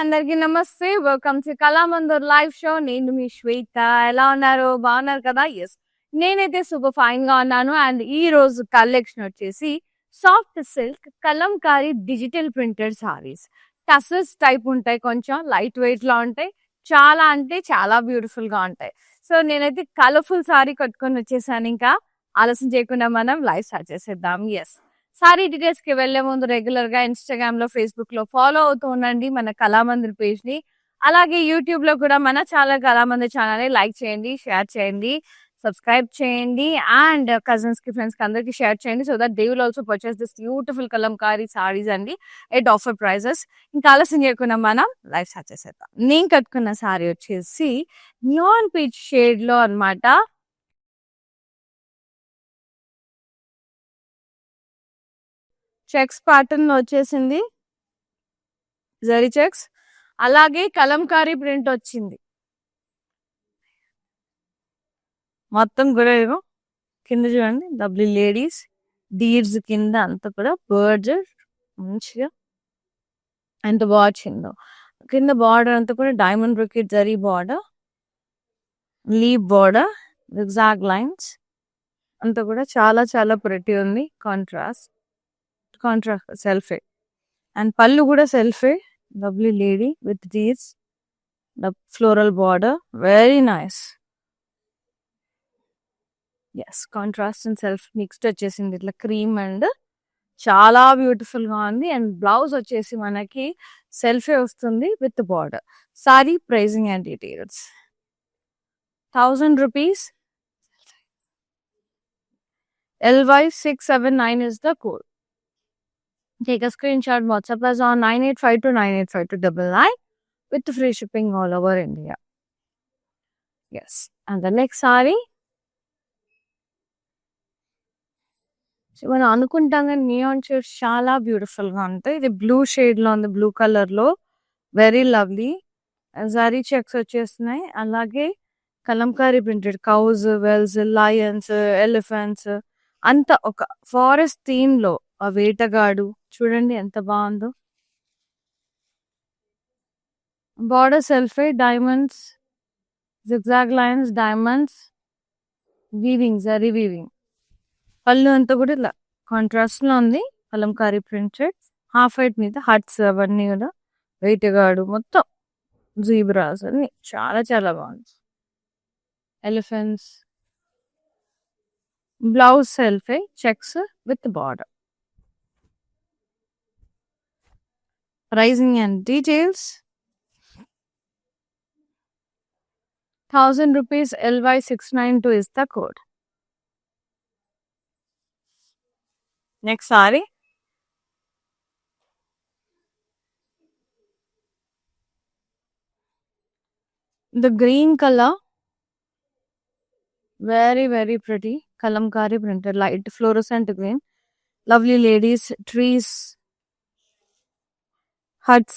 అందరికీ నమస్తే. Welcome to Kalamandir live show. నేను మీ శ్వేత. ఎలా ఉన్నారు? బాగున్నారు కదా? ఎస్, నేనైతే సూపర్ ఫైన్ గా ఉన్నాను. అండ్ ఈ రోజు కలెక్షన్ వచ్చేసి soft silk Kalamkari digital printed saris. Tassels type ఉంటాయి, కొంచెం లైట్ వెయిట్ లో ఉంటాయి, చాలా అంటే చాలా బ్యూటిఫుల్ గా ఉంటాయి. సో నేనైతే కలర్ఫుల్ సారీ కట్టుకొని వచ్చేసాను. ఇంకా ఆలస్యం చేయకుండా మనం లైవ్ స్టార్ట్ చేసేద్దాం. ఎస్, సారీ డీటెయిల్స్ కి వెళ్లే ముందు రెగ్యులర్ గా ఇన్స్టాగ్రామ్ లో, ఫేస్బుక్ లో ఫాలో అవుతూ ఉండండి మన కళామందిర్ పేజ్ ని. అలాగే యూట్యూబ్ లో కూడా మన ఛానల్ కళామందిర్ ఛానల్ ని లైక్ చేయండి, షేర్ చేయండి, సబ్స్క్రైబ్ చేయండి. అండ్ కజిన్స్ కి, ఫ్రెండ్స్ కి అందరికి షేర్ చేయండి. So that they will also purchase this beautiful Kalamkari saris అండి ఎట్ ఆఫర్ ప్రైజెస్. ఇంకా ఆలస్యం చేయకుండా మనం లైవ్ స్టార్ట్ చేసేద్దాం. నేను కట్టుకున్న సారీ వచ్చేసి న్యూన్ పీచ్ షేడ్ లో అన్నమాట. చెక్స్ ప్యాటర్న్ లో వచ్చేసింది, జరీ చెక్స్, అలాగే కలంకారీ ప్రింట్ వచ్చింది. మొత్తం కూడా ఏమో కింద చూడండి, డబ్ల్యూ లేడీస్ డీర్స్ కింద అంతా కూడా బర్డ్స్ మంచిగా ఎంత బాగా వచ్చిందో. కింద బార్డర్ అంతా కూడా diamond brocade zari border, leave border, exact lines అంతా కూడా చాలా చాలా ప్రెటీ ఉంది. కాంట్రాస్ట్ సెల్ఫే. అండ్ పళ్ళు కూడా సెల్ఫే, lovely lady with these the floral border, very nice. Yes, contrast and self mixed వచ్చేసింది ఇట్లా క్రీమ్ అండ్ చాలా బ్యూటిఫుల్ గా ఉంది. అండ్ బ్లౌజ్ వచ్చేసి మనకి సెల్ఫే వస్తుంది with border. Saree pricing and details 1000 rupees. LY679 is the code. Take a screenshot, WhatsApp us on 9852985299 with free shipping all over India. Yes. And the next saree, మనం అనుకుంటాం కానీ నియాన్ షేడ్స్ చాలా beautiful గా ఉంటాయి. ఇది బ్లూ షేడ్ లో ఉంది, blue colour లో, వెరీ లవ్లీ. జరీ చెక్స్ వచ్చేస్తున్నాయి. అలాగే kalamkari printed cows, whales, lions, elephants అంతా ఒక ఫారెస్ట్ థీమ్ లో. ఆ వేటగాడు చూడండి ఎంత బాగుందో. బార్డర్ సెల్ఫే, diamonds, zigzag lines, diamonds, weaving, zari weaving. పళ్ళు అంతా కూడా ఇలా కాంట్రాస్ట్ లో ఉంది, కలంకారీ ప్రింటెడ్. హాఫ్ వైట్ మీద హట్స్ అవన్నీ కూడా, వేటగాడు మొత్తం జీబ్రాస్ అన్ని చాలా చాలా బాగుంది. ఎలిఫెంట్స్, బ్లౌజ్ సెల్ఫే, checks with border. Pricing and details 1000 rupees. LY692 is the code. Next saree, the green color, very very pretty kalamkari printed light fluorescent green, lovely ladies, trees, huts,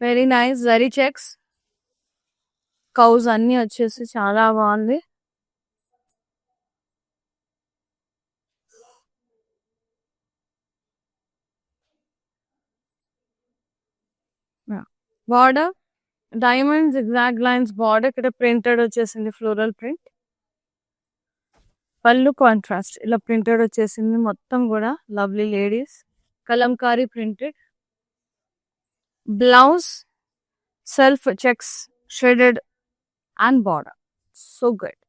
very nice zari checks, cows అన్ని వచ్చేసి చాలా బాగుంది. Border diamond zigzag lines border, ఇక్కడ printed వచ్చేసింది floral print. Pallu contrast ఇలా printed వచ్చేసింది మొత్తం కూడా, lovely ladies, Kalamkari printed. Blouse self checks shaded and border, so good.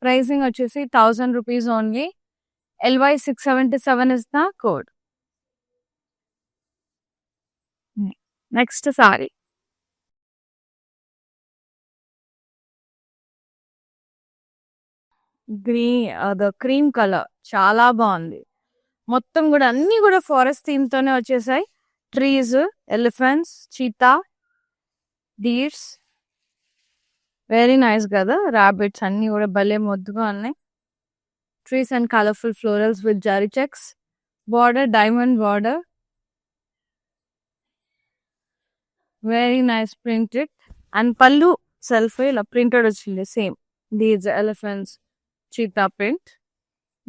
Pricing వచ్చేసి 1000 rupees only. LY677 is the code. Next sorry, cream colour చాలా బాగుంది. మొత్తం కూడా అన్ని కూడా ఫారెస్ట్ థీమ్ తోనే వచ్చేసాయి. Trees, elephants, cheetah, deers, very nice కదా. రాబిట్స్ అన్ని కూడా భలే ముద్దుగా ఉన్నాయి. Trees and colourful florals with zari checks, border diamond border, very nice printed. And pallu self ఇలా ప్రింటెడ్ వచ్చింది same. These elephants, cheetah print.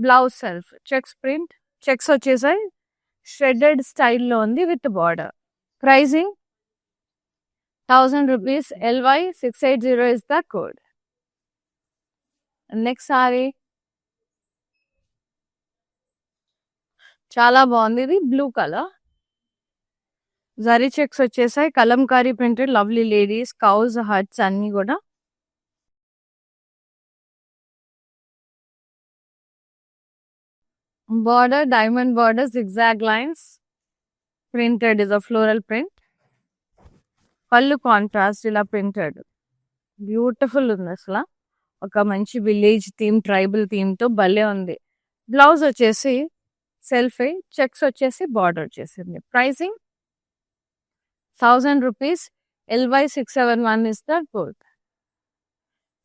Blouse self checks print, checks వచ్చేసాయి, shaded స్టైల్లో ఉంది with border. Pricing 1000 rupees. LY 680 is the code. Next saree చాలా బాగుంది, ఇది blue colour, zari checks వచ్చేసాయి, Kalamkari printed, lovely ladies, cows, huts అన్ని కూడా. Border diamond border, zigzag lines, printed is a floral print. Pallu contrast ఇలా ప్రింటెడ్, బ్యూటిఫుల్ ఉంది అసలు, ఒక మంచి విలేజ్ థీమ్, ట్రైబల్ థీమ్ తో భలే ఉంది. బ్లౌజ్ వచ్చేసి సెల్ఫ్, చెక్స్ వచ్చేసి బార్డర్ వచ్చేసింది. Pricing 1000 rupees. LY 671 is the code.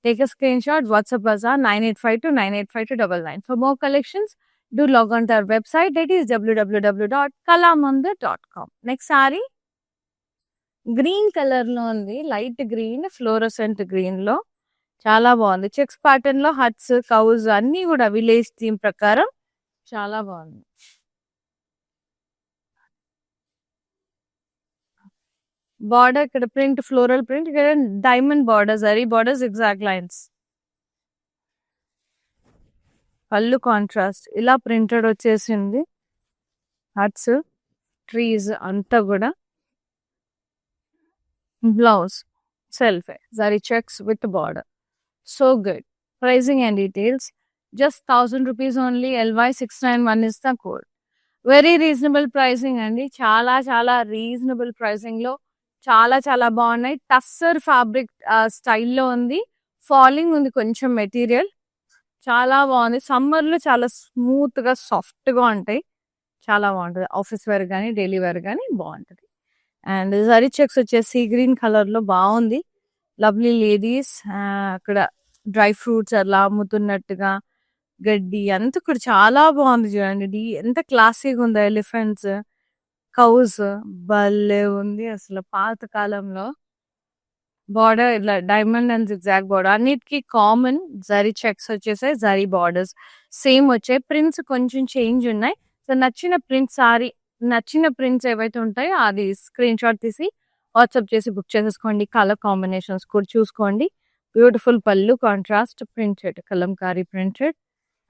Take a screenshot, WhatsApp Bazaar 9852985299. For more collections, do log on to our website, that is www.kalamandir.com. Next saree green colour లో ఉంది, light green, fluorescent green లో చాలా బాగుంది. Checks pattern లో huts, cows అన్ని కూడా village theme ప్రకారం చాలా బాగుంది. బార్డర్ ఇక్కడ ప్రింట్, ఫ్లోరల్ ప్రింట్, ఇక్కడ diamond border, zari border, zigzag lines. Pallu contrast ఇలా ప్రింటెడ్ వచ్చేసింది, హట్స్, ట్రీస్ అంతా కూడా. Blouse self, zari checks with border, so good. Pricing and details just 1000 rupees only. LY 691 is the code. Very reasonable pricing అండి, చాలా చాలా reasonable pricing లో చాలా చాలా బాగున్నాయి. టస్సర్ ఫ్యాబ్రిక్ స్టైల్లో ఉంది, ఫాలింగ్ ఉంది కొంచెం మెటీరియల్, చాలా బాగుంది. సమ్మర్ లో చాలా స్మూత్ గా సాఫ్ట్ గా ఉంటాయి, చాలా బాగుంటుంది. ఆఫీస్ వేర్ కానీ డైలీ వేర్ కానీ బాగుంటుంది. అండ్ జరీ చెక్స్ వచ్చేసి గ్రీన్ కలర్ లో బాగుంది, లవ్లీ లేడీస్, అక్కడ డ్రై ఫ్రూట్స్ అలా అమ్ముతున్నట్టుగా, గడ్డి అంతా కూడా చాలా బాగుంది. చూడండి ఎంత క్లాసీగా ఉందో, ఎలిఫెంట్స్, కౌస్ భలే ఉంది అసలు పాత కాలంలో. బార్డర్ ఇట్లా డైమండ్ అండ్ zigzag బార్డర్, అన్నిటికీ కామన్ జరీ చెక్స్ వచ్చేసాయి, జరీ బార్డర్స్ సేమ్ వచ్చాయి. ప్రింట్స్ కొంచెం చేంజ్ ఉన్నాయి. సో నచ్చిన ప్రింట్స్, సారీ నచ్చిన ప్రింట్స్ ఏవైతే ఉంటాయో అది స్క్రీన్ షాట్ తీసి వాట్సాప్ చేసి బుక్ చేసేసుకోండి. కలర్ కాంబినేషన్స్ కూడా చూసుకోండి. బ్యూటిఫుల్ పళ్ళు contrast printed, Kalamkari printed,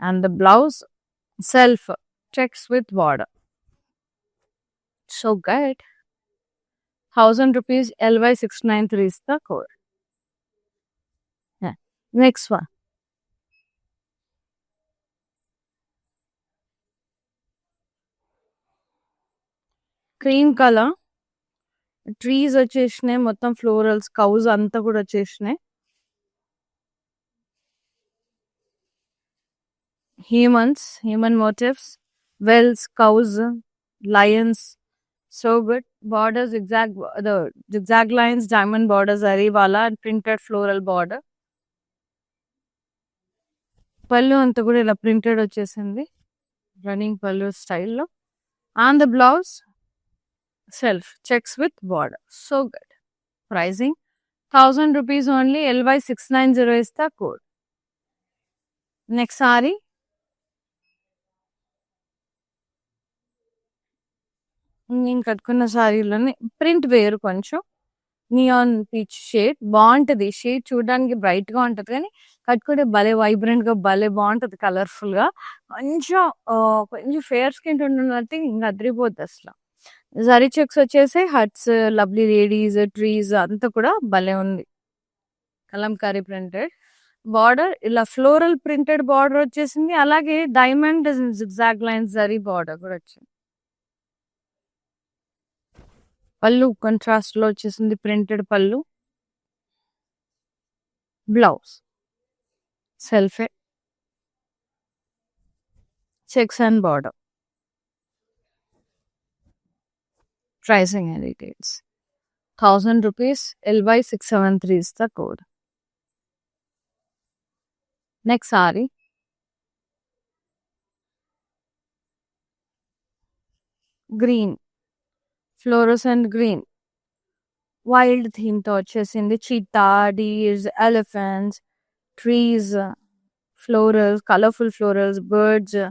and the blouse self checks with border, so good. 1000 rupees. LY 693 is the code. Yeah. Next one, cream color, trees వచ్చేసినాయి, మొత్తం ఫ్లోరల్స్, కౌస్ అంతా కూడా వచ్చేసినాయి. human motifs, wells, cows, lions, so good. Borders the zigzag lines, diamond borders, zari wala and printed floral border. పళ్ళు అంతా కూడా ఇలా printed వచ్చేసింది, రన్నింగ్ పళ్ళు స్టైల్లో. And the blouse self checks with border, so good. Pricing 1000 rupees only. LY 690 is the code. Next saree నేను కట్టుకున్న సారీలోనే print వేరు, కొంచెం నియాన్ పీచ్ షేడ్ బాగుంటది. షేడ్ చూడడానికి బ్రైట్ గా ఉంటది, కానీ కట్టుకుంటే భలే వైబ్రెంట్ గా భలే బాగుంటది, కలర్ఫుల్ గా. కొంచెం ఫేర్ స్కిన్ ఉన్నట్టు ఇంకా అదిరిపోద్ది అసలు. జరీ చెక్స్ వచ్చేసి హట్స్, లవ్లీ లేడీస్, ట్రీస్ అంతా కూడా భలే ఉంది. కలంకారీ ప్రింటెడ్ బార్డర్, ఇలా ఫ్లోరల్ ప్రింటెడ్ బార్డర్ వచ్చేసింది, అలాగే diamond zigzag lines zari border కూడా వచ్చింది. పళ్ళు కాంట్రాస్ట్ లో వచ్చేసింది, ప్రింటెడ్ పళ్ళు. బ్లౌజ్ సెల్ఫే checks and border. Pricing and details 1000 rupees. LY 673 is the code. Next saree green, fluorescent green, wild theme తో వచ్చేసింది. Cheetah, deers, elephants, trees, florals, colourful florals, birds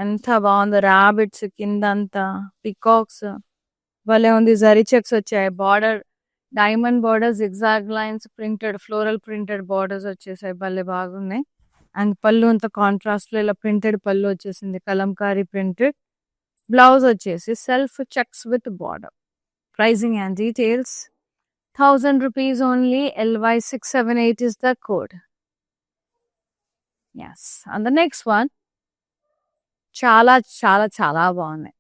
ఎంత బాగుంది. ర్యాబిట్స్ కిందంతా, పికాక్స్ భలే ఉంది. జరీ చెక్స్ వచ్చాయి. Border diamond border, zigzag lines, printed floral printed borders వచ్చేసాయి. భలే బాగున్నాయి. అండ్ పళ్ళు అంతా కాంట్రాస్ట్ లో ఇలా ప్రింటెడ్ పళ్ళు వచ్చేసింది. కలంకారీ ప్రింటెడ్. బ్లౌజ్ వచ్చేసి self checks with border. Pricing and details 1000 rupees only. LY678 is the code. Yes. And the next one చాలా చాలా చాలా బాగున్నాయి.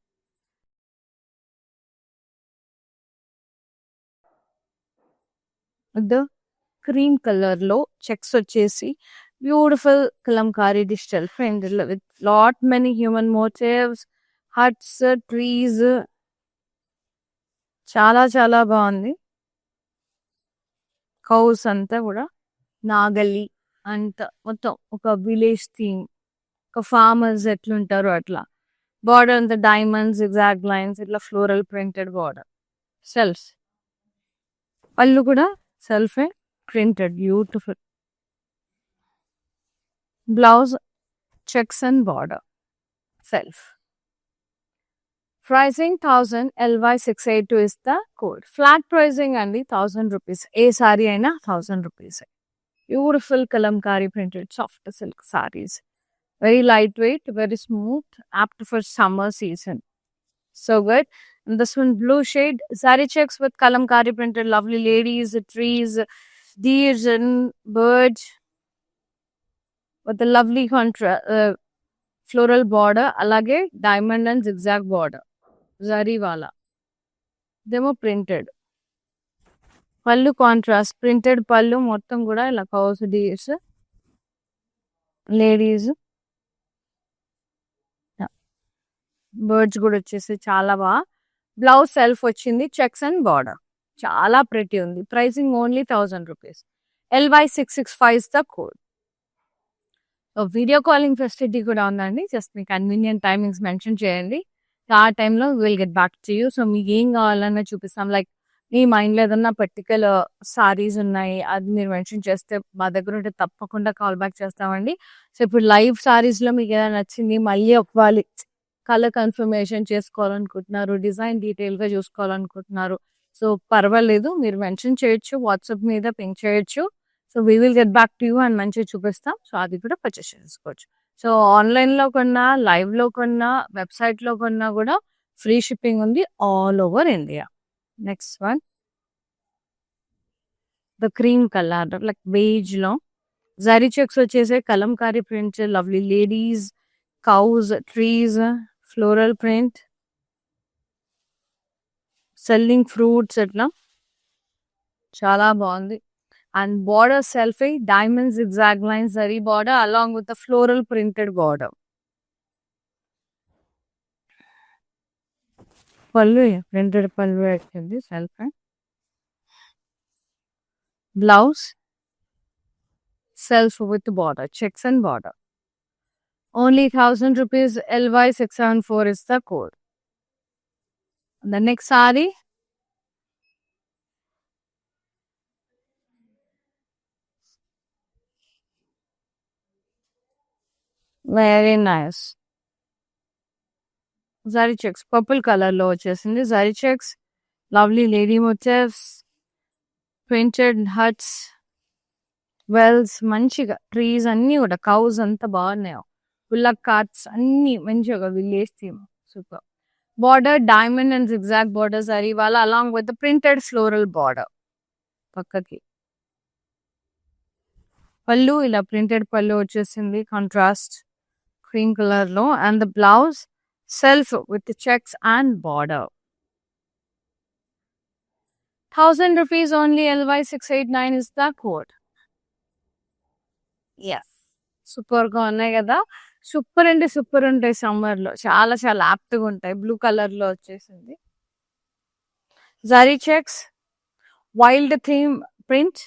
the cream color లో చెక్స్ వచ్చేసి beautiful kalamkari digital print with lot many human motifs, huts, trees. చాలా చాలా బాగుంది. Cows అంతా కూడా నాగలి అంత మొత్తం ఒక విలేజ్ థీమ్, ఒక ఫార్మర్స్ ఎట్లుంటారో అట్లా. బార్డర్ అంతా డైమండ్స్, ఎగ్జాక్ట్ లైన్స్, ఇట్లా ఫ్లోరల్ ప్రింటెడ్ బార్డర్. సెల్ఫ్ పళ్ళు కూడా సెల్ఫే printed, beautiful. Blouse checks and border, self. Pricing 1000. LY682 is the code. Flat pricing అండి 1000 rupees. ఏ సారీ అయినా 1000 rupees. Beautiful kalamkari printed soft silk saris. Very lightweight, very smooth, apt for summer season. So good. And this one blue shade, saree checks with kalamkari printed, lovely ladies, trees, deers and birds with a lovely floral border. Alage diamond and zigzag border. Zari wala. Demo printed. Pallu contrast, printed pallu mottam kuda ila cows, deers, ladies. Birds కూడా వచ్చేసి చాలా బాగా. Blouse self వచ్చింది, checks and border. చాలా pretty ఉంది. Pricing only 1000 rupees. LY665 is the code. Video calling facility కూడా ఉందండి. Just మీ convenient timings mention చేయండి. ఆ టైంలో will get back to you. So మీకు ఏం కావాలన్నా చూపిస్తాం. లైక్ మీ మైండ్లో ఏదన్నా పర్టికులర్ సారీస్ ఉన్నాయి, అది మీరు మెన్షన్ చేస్తే మా దగ్గర ఉంటే తప్పకుండా కాల్ బ్యాక్ చేస్తామండి. సో ఇప్పుడు లైవ్ సారీస్లో మీకు ఏదైనా నచ్చింది, మళ్ళీ ఒకవాలి కలర్ కన్ఫర్మేషన్ చేసుకోవాలనుకుంటున్నారు, డిజైన్ డీటెయిల్గా చూసుకోవాలనుకుంటున్నారు, సో పర్వాలేదు, మీరు మెన్షన్ చేయొచ్చు, వాట్సాప్ మీద పింక్ చేయొచ్చు. So we will get back to you and మంచిగా చూపిస్తాం. సో అది కూడా పర్చేస్ చేసుకోవచ్చు. సో ఆన్లైన్లో కొన్నా, లైవ్లో కొన్నా, వెబ్సైట్లో కొన్నా కూడా ఫ్రీ షిప్పింగ్ ఉంది all over India. Next one the cream colour, like బేజ్లో జరీ చెక్స్ వచ్చేసే Kalamkari print, lovely ladies, cows, trees, floral print, selling fruits, అట్లా చాలా బాగుంది. And border selfie diamonds, exact lines, zari border along with the floral printed border. Pallu printed pallu వచ్చింది self. Blouse self with border, checks and border. Only 1000 rupees. LY674 is the code. The next saree, very nice. Zari checks, purple color lo vachesindi. Zari checks, lovely lady motifs, printed huts, wells, manchiga trees anni kuda, cows anta baagunayo, bullock carts anni manchiga village theme, super. Border diamond and zigzag border zari wala along with the printed floral border. Pakkaki pallu ila printed pallu vachesindi, contrast cream color lo, and the blouse self with the checks and border. 1000 rupees only. LY689 is the code. Yes. Super గా ఉన్నాయి కదా. Super అంటే super ఉంటాయి. Summer లో చాలా చాలా యాప్ట్గా ఉంటాయి. Blue colour లో వచ్చేసింది. Zari checks, wild theme print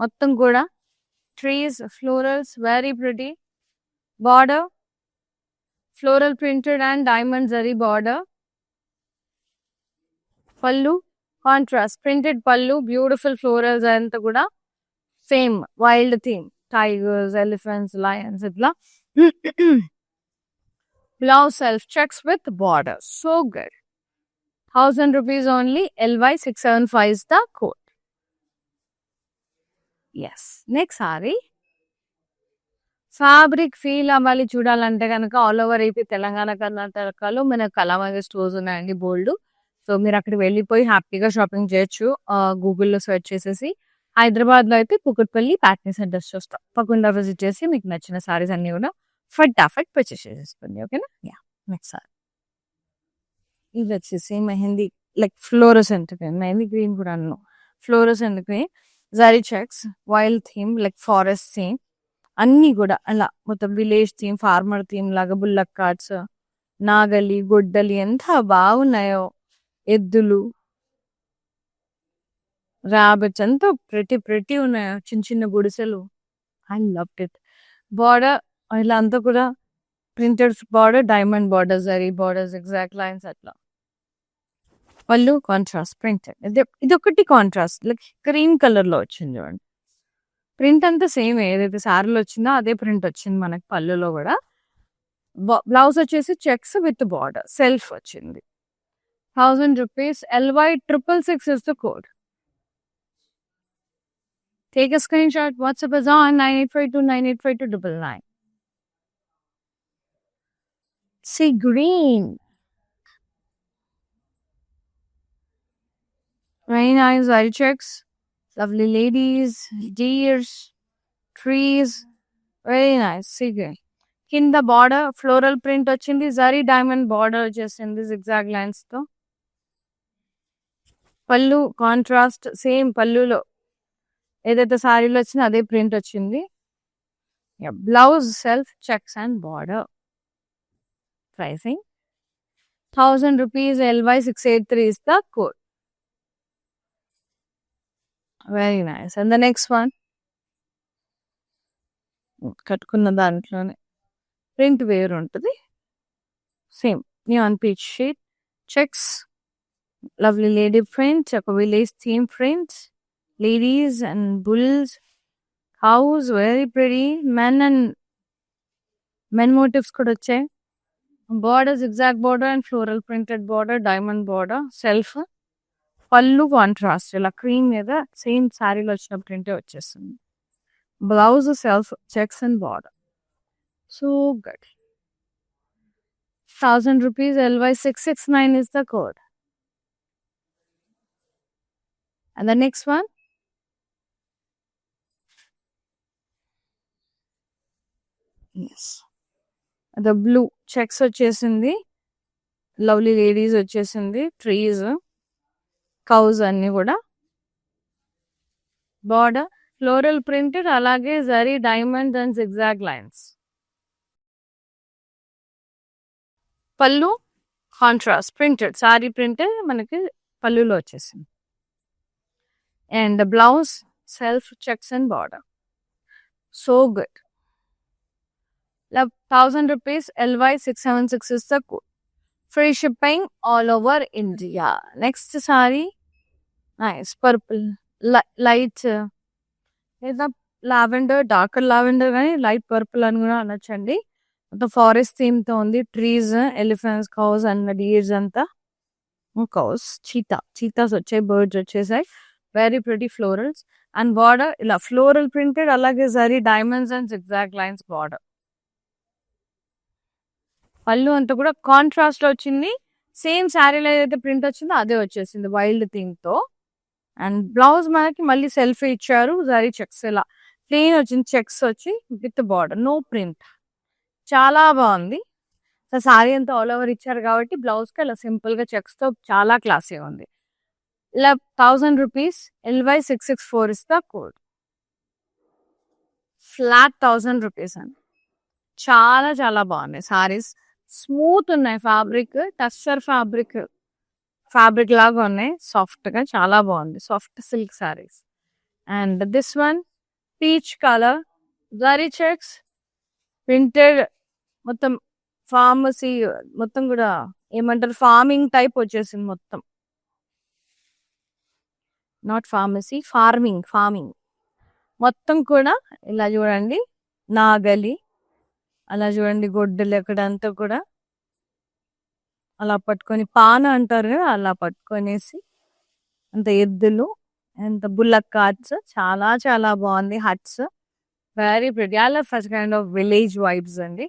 మొత్తం కూడా, trees, florals, very pretty. Border floral printed and diamond zari border. పళ్ళు కాంట్రాస్ట్ ప్రింటెడ్ పళ్ళు, బ్యూటిఫుల్ ఫ్లోరల్స్ అంతా కూడా same wild theme. tigers, elephants, lions ఇట్లా blouse self checks with border. So good. 1000 rupees only. LY675 is the code. Yes. Next saree. Fabric feel అవ్వాలి చూడాలంటే కనుక all over AP Telangana కర్ణాటకలో మన Kalamandir stores ఉన్నాయండి బోల్డ్. సో మీరు అక్కడికి వెళ్ళిపోయి హ్యాపీగా షాపింగ్ చేయొచ్చు. గూగుల్లో సెర్చ్ చేసేసి హైదరాబాద్లో అయితే కుకట్పల్లి ప్యాట్నీ సెంటర్స్ చూస్తాం. తప్పకుండా విజిట్ చేసి మీకు నచ్చిన సారీస్ అన్ని కూడా ఫటాఫట్ పర్చేస్ చేసేసుకోండి. ఓకేనా? యా. నెక్స్ట్ సారీ ఇది వచ్చేసి mehndi like fluorescent mehndi green కూడా అన్నాను. Fluorescent green zari checks wild theme like forest theme అన్నీ కూడా అలా మొత్తం విలేజ్ థీమ్ ఫార్మర్ థీమ్ లాగా బుల్లక్ కార్డ్స్ నాగలి గొడ్డలి ఎంత బాగున్నాయో ఎద్దులు రాబిట్స్ ఎంతో ప్రెటీ ఉన్నాయో చిన్న చిన్న గుడిసెలు. I love it. బార్డర్ ఇలా అంతా కూడా printed border diamond border zari borders exact lines అట్లా. పళ్ళు కాంట్రాస్ట్ ప్రింటెడ్ ఇది ఒకటి కాంట్రాస్ట్ లైక్ క్రీమ్ కలర్ లో వచ్చింది చూడండి. ప్రింట్ అంతా సేమ్ ఏదైతే శారీలో వచ్చిందో అదే ప్రింట్ వచ్చింది మనకి పళ్ళులో కూడా. బ్లౌజ్ వచ్చేసి చెక్స్ విత్ బార్డర్ సెల్ఫ్ వచ్చింది. 1000 rupees. LY666 is the code. Take a screenshot. WhatsApp is on 9852985299. See green. Very nice eye checks. Lovely ladies, deers, trees. Very nice. See green. కింద border floral print వచ్చింది. Zari diamond border వచ్చేసింది zigzag lines తో. పళ్ళు contrast same పళ్ళులో ఏదైతే సారీలో వచ్చిందో అదే ప్రింట్ వచ్చింది. Blouse self checks and border. Pricing 1000 rupees. LY683 is the code. Very nice. And the next one కట్టుకున్న దాంట్లోనే ప్రింట్ వేరు ఉంటుంది. Same neon peach sheet checks lovely lady print, ఒక village theme print, ladies and bulls, cows, very pretty, men motifs కూడా వచ్చాయి. Border zigzag border and floral printed border, diamond border, self. పళ్ళు contrast ఇలా cream మీద same శారీలో వచ్చిన ప్రింటే వచ్చేస్తుంది. Blouse self checks and border. So good. 1000 rupees. LY669 is the code. And the next one, yes, the blue checks వచ్చేసింది. Lovely ladies వచ్చేసింది. Trees cows అన్ని కూడా. బార్డర్ ఫ్లోరల్ ప్రింటెడ్ అలాగే zari diamond and zigzag lines. Pallu contrast printed sorry printed మనకి పళ్ళులో వచ్చేసింది. And the blouse self checks and border. So good. 1000 rupees. LY676 is the code. Free shipping all over India. Next saree, nice purple, light lavender, darker lavender కానీ light purple అని కూడా అనొచ్చండి. మొత్తం forest theme తో ఉంది. Trees, elephants, cows and deers అంతా. Cows cheetahs వచ్చాయి, birds వచ్చేసాయి. Very pretty florals and border ఇలా ఫ్లోరల్ ప్రింటెడ్ అలాగే zari diamonds and zigzag lines border. Pallu అంతా కూడా కాంట్రాస్ట్ లో వచ్చింది. సేమ్ శారీలో ఏదైతే ప్రింట్ వచ్చిందో అదే వచ్చేసింది వైల్డ్ థీమ్ తో. అండ్ బ్లౌజ్ మనకి మళ్ళీ సెల్ఫ్ ఇచ్చారు. జరీ చెక్స్ ఇలా ప్లెయిన్ వచ్చింది. చెక్స్ వచ్చి విత్ బార్డర్, నో ప్రింట్. చాలా బాగుంది. సో శారీ అంతా ఆల్ ఓవర్ ఇచ్చారు కాబట్టి బ్లౌజ్ కి ఇలా సింపుల్ గా చెక్స్ తో చాలా క్లాసీగా ఉంది. 1000 rupees. LY664 is the code. Flat 1000 rupees అండి. చాలా చాలా బాగున్నాయి సారీస్. స్మూత్ ఉన్నాయి. ఫ్యాబ్రిక్ టస్సర్ ఫ్యాబ్రిక్ లాగా ఉన్నాయి. సాఫ్ట్ గా చాలా బాగుంది. Soft silk saris. And this one peach colour zari checks printed మొత్తం ఫార్మసీ మొత్తం కూడా ఏమంటారు ఫార్మింగ్ టైప్ వచ్చేసింది మొత్తం. నాట్ ఫార్మసీ, ఫార్మింగ్ మొత్తం కూడా ఇలా చూడండి, నాగలి అలా చూడండి, గొడ్డలు ఎక్కడంతా కూడా అలా పట్టుకొని పాన అంటారు కదా, అలా పట్టుకొనేసి అంత ఎద్దులు, అంత బుల్లక్ కార్ట్స్, చాలా చాలా బాగుంది. Huts very pretty. I love such kind of village vibes అండి,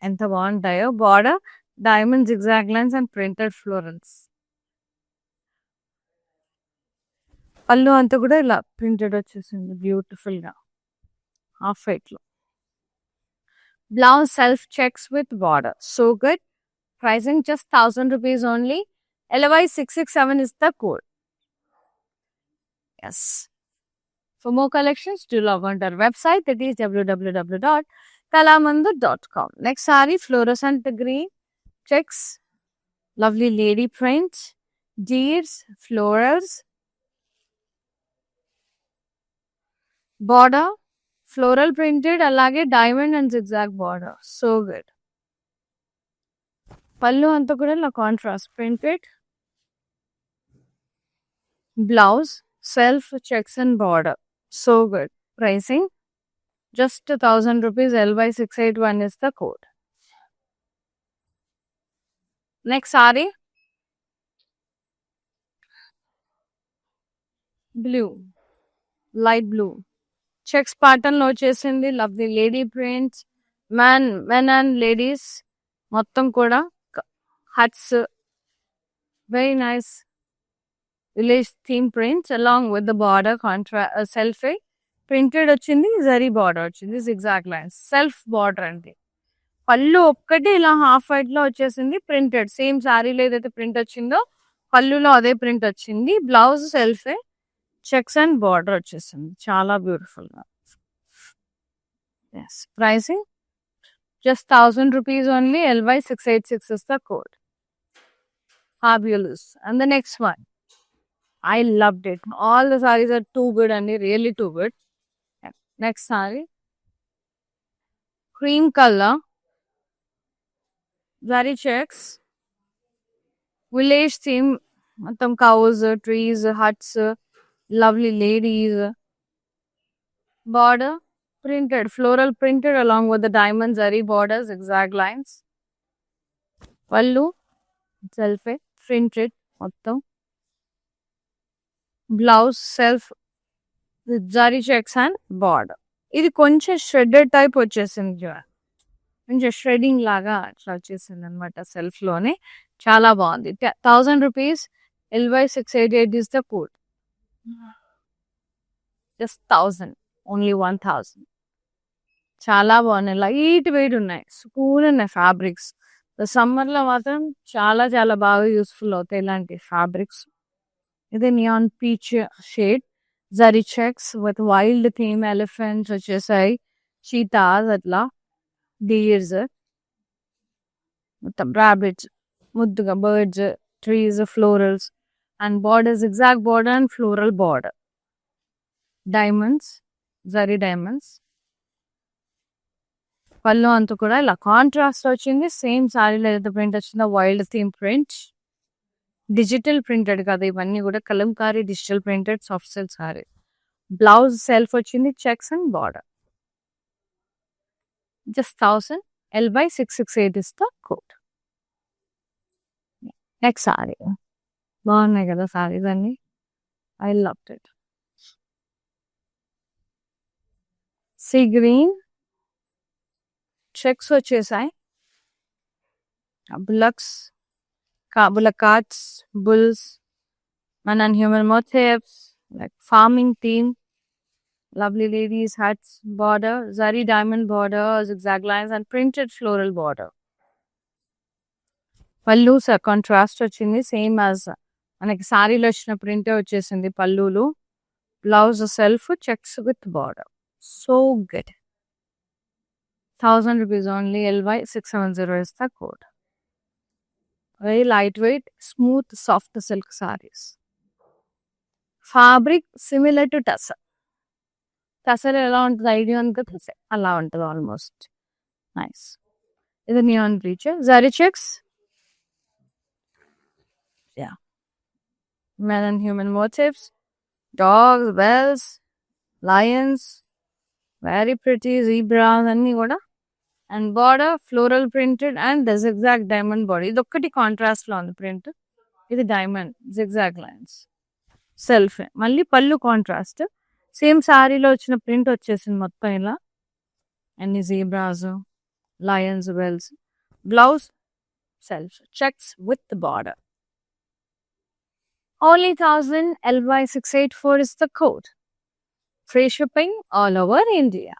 ఎంత బాగుంటాయో. Border diamond zigzag lines and printed florals. Pallu అంతా కూడా ఇలా ప్రింటెడ్ వచ్చేసింది బ్యూటిఫుల్ గా హాఫ్ వైట్ లో. Blouse self checks with border, so good. Pricing just 1000 rupees only. LY667 is the code. Yes. For more collections, do log on to our website, that is www.kalamandir.com. Next saree, fluorescent green, checks, lovely lady prints, deers, florals, border, floral printed, alage diamond and zigzag border. So good. పళ్ళు అంతా కూడా ఇలా contrast printed. Blouse self checks and border, so good. Pricing just 1000 rupees. LY681 is the code. Next saree, blue, light blue, checks pattern లో వచ్చేసింది. Lovely lady prints, men and ladies మొత్తం కూడా huts, very nice village theme prints along with the border self printed వచ్చింది, zari border వచ్చింది, zigzag lines, self border అండి. పళ్ళు ఒక్కటి ఇలా half white లో వచ్చేసింది, ప్రింటెడ్ సేమ్ శారీలో ఏదైతే ప్రింట్ వచ్చిందో పళ్ళులో అదే ప్రింట్ వచ్చింది. Blouse self checks and border వచ్చేసింది, చాలా బ్యూటిఫుల్ గా. Yes, pricing just 1000 rupees only. LY686 is the code. Fabulous. And the next one, I loved it. All the sarees are too good and really too good. Next saree, cream color, zari checks, village theme, మొత్తం cows, trees, huts, lovely ladies, border printed, floral printed along with the diamond zari borders, zigzag lines. Pallu self printed మొత్తం. Blouse self with zari checks and border. ఇది కొంచెం shaded type వచ్చేసింది, కొంచెం shedding లాగా అట్లా వచ్చేసింది అనమాట సెల్ఫ్ లోనే, చాలా బాగుంది. 1000 rupees. LY688 is the code. Just 1000, only 1000. చాలా బాగున్నాయి, లైట్ వెయిట్ ఉన్నాయి, కూల్ ఉన్నాయి ఫ్యాబ్రిక్స్. సమ్మర్ లో మాత్రం చాలా చాలా బాగా యూస్ఫుల్ అవుతాయి ఇలాంటి ఫ్యాబ్రిక్స్. ఇది neon peach shade, zari checks with wild theme, elephants వచ్చేసాయి, చీతాస్, అట్లా డీర్స్, మొత్తం రాబిట్స్, ముద్దుగా birds, trees, florals and border zigzag border and floral border. Diamonds, zari diamonds. పళ్ళు అంతా కూడా ఇలా కాంట్రాస్ట్ వచ్చింది, సేమ్ సారీలో ఏదైతే ప్రింట్ వచ్చిందో wild theme print, digital printed కదా ఇవన్నీ కూడా, Kalamkari digital printed soft silk sari. Blouse self వచ్చింది, checks and border. Just 1000. LY668 is the code. Next sari, బాగున్నాయి కదా సారీస్ అన్ని, I loved it. Sea green checks వచ్చేసాయి, bullocks, bullock carts, bulls, man and human motifs, like farming theme, lovely ladies, hats, border, zari diamond border, zigzag lines and printed floral border. పళ్ళు contrast వచ్చింది, same as మనకి సారీలో వచ్చిన ప్రింటే వచ్చేసింది పళ్ళులు. Blouse self checks with border, so good. 1000 rupees only. LY670 is the code. Very lightweight, smooth, soft silk sarees. Fabric similar to tussar. Tussar ఎలా ఉంటుంది ఐడియా ఉంది కదా, అలా ఉంటుంది ఆల్మోస్ట్. నైస్. ఇది neon bleach, zari checks, yeah, men and human motifs, dogs, bells, lions, very pretty zebras అన్ని కూడా. And border floral printed and zigzag diamond body. ఇది ఒక్కటి కాంట్రాస్ట్ లో ఉంది ప్రింట్. ఇది డైమండ్ జిగ్జాగ్ లైన్స్ సెల్ఫ్. మళ్ళీ పళ్ళు కాంట్రాస్ట్. సేమ్ శారీలో వచ్చిన ప్రింట్ వచ్చేసింది మొత్తం ఇలా. అన్ని zebras, lions, whales. Blouse self checks with border. Only 1000 LY684 is the code. Free shipping all over India.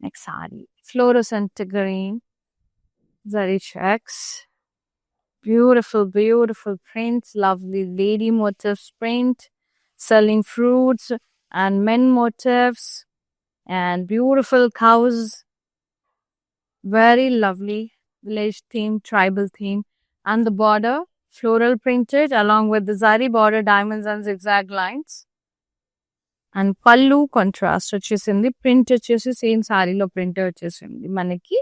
Next saree, fluorescent green, zari checks, beautiful, beautiful prints, lovely lady motifs print, selling fruits and men motifs, and beautiful cows. Very lovely village theme, tribal theme. And the border floral printed along with the zari border, diamonds and zigzag lines. And pallu contrast వచ్చేసింది. Print వచ్చేసి same సారీలో print వచ్చేసింది మనకి.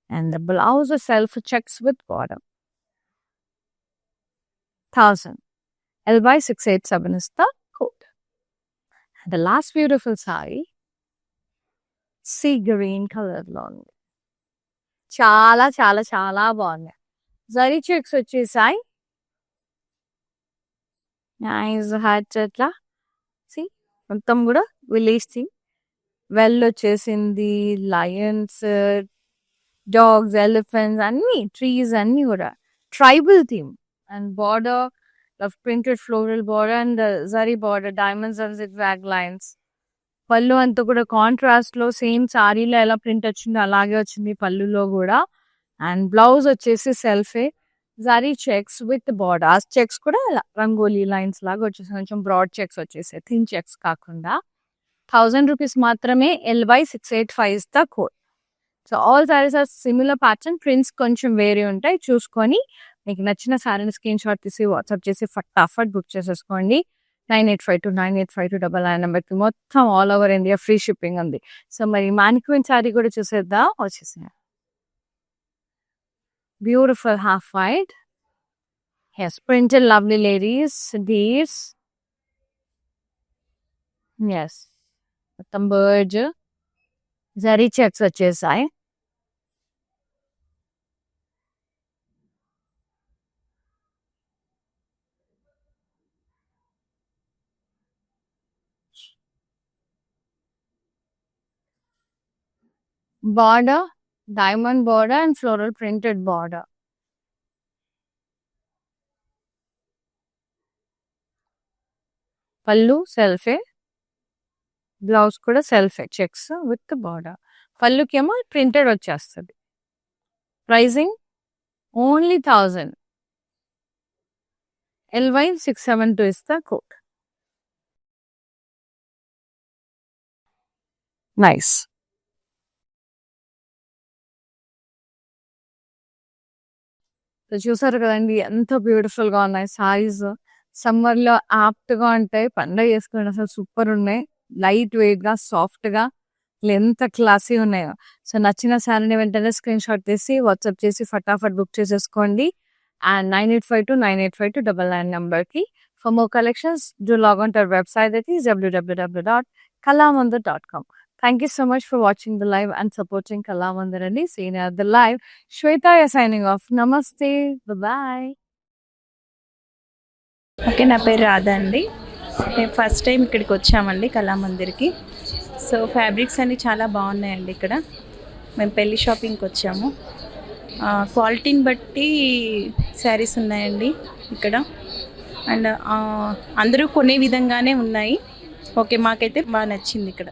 And the blouse self checks with border. 1000 LY687 is the code. And the last beautiful saree, sea green color లో ఉంది. చాలా చాలా చాలా బాగుంది. జరీ చెక్స్ వచ్చేసాయి. నైస్ హ్యాట్ అట్లా మొత్తం కూడా విలేజ్ థీమ్. వెల్ వచ్చేసింది, లయన్స్, డాగ్స్, ఎలిఫెంట్స్ అన్ని, ట్రీస్ అన్ని కూడా tribal theme. And border printed floral border and zari border, diamonds and zigzag lines. పళ్ళు అంతా కూడా కాంట్రాస్ట్ లో సేమ్ సారీలో ఎలా ప్రింట్ వచ్చిందో అలాగే వచ్చింది పళ్ళులో కూడా. అండ్ బ్లౌజ్ వచ్చేసి సెల్ఫే, జరీ చెక్స్ విత్ బార్డర్. ఆ చెక్స్ కూడా రంగోలీ లైన్స్ లాగా వచ్చేసి కొంచెం బ్రాడ్ చెక్స్ వచ్చేసాయి, థిన్ చెక్స్ కాకుండా. 1000 rupees మాత్రమే. LY685 is the code. So all sarees are similar pattern, prints కొంచెం వేరే ఉంటాయి. చూసుకొని మీకు నచ్చిన సారీని స్క్రీన్ షాట్ తీసి వాట్సాప్ చేసి ఫటాఫట్ బుక్ చేసేసుకోండి. 9852985299 నెంబర్కి మొత్తం all over India free shipping ఉంది. సో మరి మానిక్యూన్ సారీ కూడా చూసేద్దాం. వచ్చేసాయి. Beautiful half white. Yes, printed lovely ladies, deers. Yes. మొత్తం బర్డ్ జరీ చెక్స్ వచ్చేసాయి. Border, diamond border and floral printed border. పళ్ళు సెల్ఫే, బ్లౌజ్ కూడా సెల్ఫే చెక్స్ విత్ బార్డర్. పళ్ళుకేమో ప్రింటెడ్ వచ్చేస్తుంది. Pricing only 1000. LY672 is the code. Nice. చూసారు కదండి ఎంత బ్యూటిఫుల్ గా ఉన్నాయి సారీస్. సమ్మర్ లో యాప్ట్ గా ఉంటాయి, పండగ చేసుకోండి. అసలు సూపర్ ఉన్నాయి, లైట్ వెయిట్ గా, సాఫ్ట్ గా, ఎంత క్లాసీ ఉన్నాయో. సో నచ్చిన శారీని వెంటనే స్క్రీన్ షాట్ తీసి వాట్సాప్ చేసి ఫటాఫట్ బుక్ చేసేసుకోండి. అండ్ 9852985299 నెంబర్కి. For more collections do log on to our website, that is www.kalamandir.com. Thank you so much for watching the live and supporting Kalamandir and seeing you at the live. Shweta is signing off. Namaste. Bye-bye. Okay, నా పేరు రాధా అండి. మేము first time ఇక్కడికి వచ్చామండి కళామందిర్కి. So fabrics అన్నీ చాలా బాగున్నాయండి ఇక్కడ. మేము పెళ్ళి షాపింగ్కి వచ్చాము. క్వాలిటీని బట్టి శారీస్ ఉన్నాయండి ఇక్కడ. అండ్ అందరూ కొనే విధంగానే ఉన్నాయి. ఓకే, మాకైతే బాగా నచ్చింది ఇక్కడ.